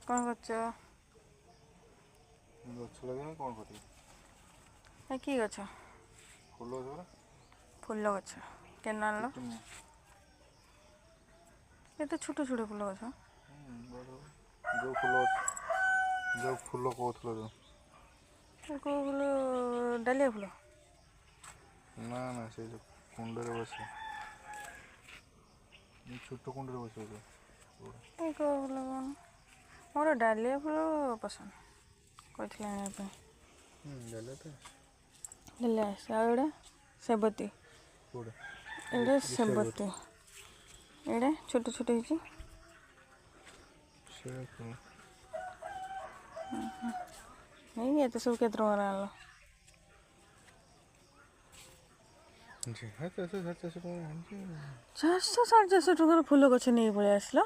कौन गच गछ लगे कौन कर कि गच फूल गछ फूल गच केन आनल ये तो छोट छोट फूल गच जो फूल जो फूल कहूल जो कौ फूल डालिया फूल ना ना से जो कुंड बसे छोट कुंड बसे कौ फूल कौन मोर डालिया फूल पसंद कहते डालिया आड़ा सेबती एड़े सेबती एड़े छोट छोट नहीं ये तो सब केत टकर आनल 400-450 टकर फूल गछ नहीं पलि आसल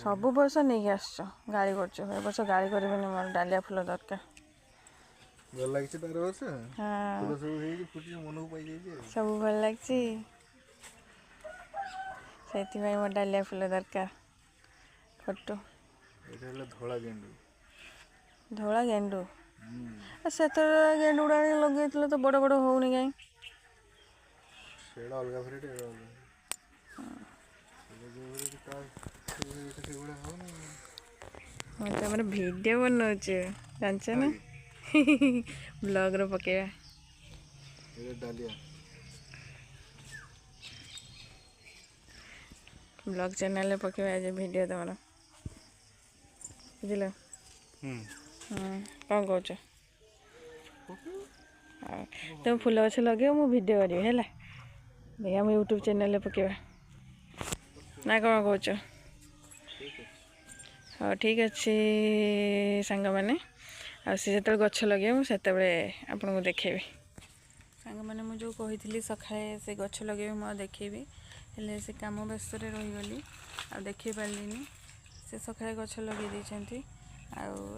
सब बर्ष नहीं आस गाड़ी कर बर्ष गाड़ी कर मोर डालिया फूल दरकार सब भल लगे से मोर डालिया फूल दरकार फोटो धला गेंडू से गेंडू गुड़ा लगे तो बड़ बड़ होनी कहीं मैं वीडियो बनाऊे जानच ना ब्लॉग रो पकेवा ब्लॉग चैनल पकेवा आज वीडियो तुम बुझल कौन कौच तुम फूल गछ लगे मु वीडियो करी है देखा मुझे यूट्यूब चैनल पकेवा ना कौन कौच हाँ ठीक अच्छे सांग मैंने आते गछ लगे मुझे आपन को देखेबी सांग मैंने मुझे कही सका से गछ लगे मुझे देखेबी हेले से कम व्यस्त रहीगली आ देखे पार्ली से सका गछ लगे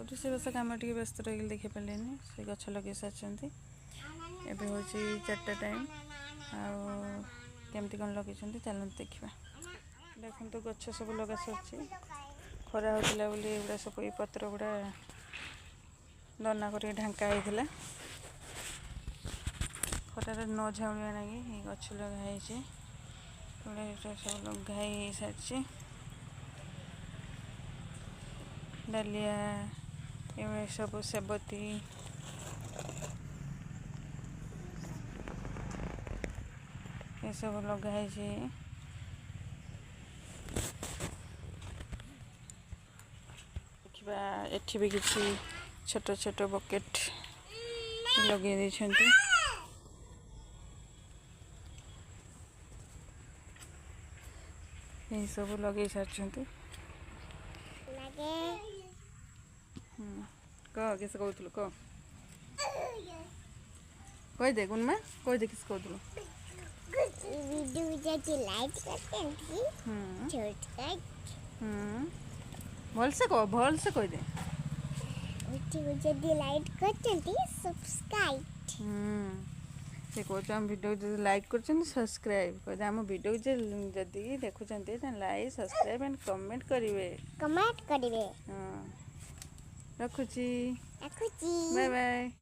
रोषेईबास कम टे व्यस्त रही देखे पारे से गछ लगे सारी एवं हूँ 4टा टाइम आमती कौन लगे चलते देखा देखो तो गछ सब लगा सारी खरा होता बोली एगुड़ा सब पत्र गुड़ा दना कर ढांका होता खरार न झाउलिया लगे ये गछ लगाई सब लगाई सारी डालिया ये सब सेबती ये सब लगाई देखा एठी भी किसी छोट छोट बकेट लगे ये सब लगे सारी कह किस कहूलु कह कहीदे गुणमा कहीदे किस कहूलु भल से कहीदे से कौन आम वीडियो लाइक कर सब्सक्राइब कहते आम वीडियो जदि देखुं लाइक सब्सक्राइब एंड कमेंट करेंगे हाँ रखुची बाय बाय।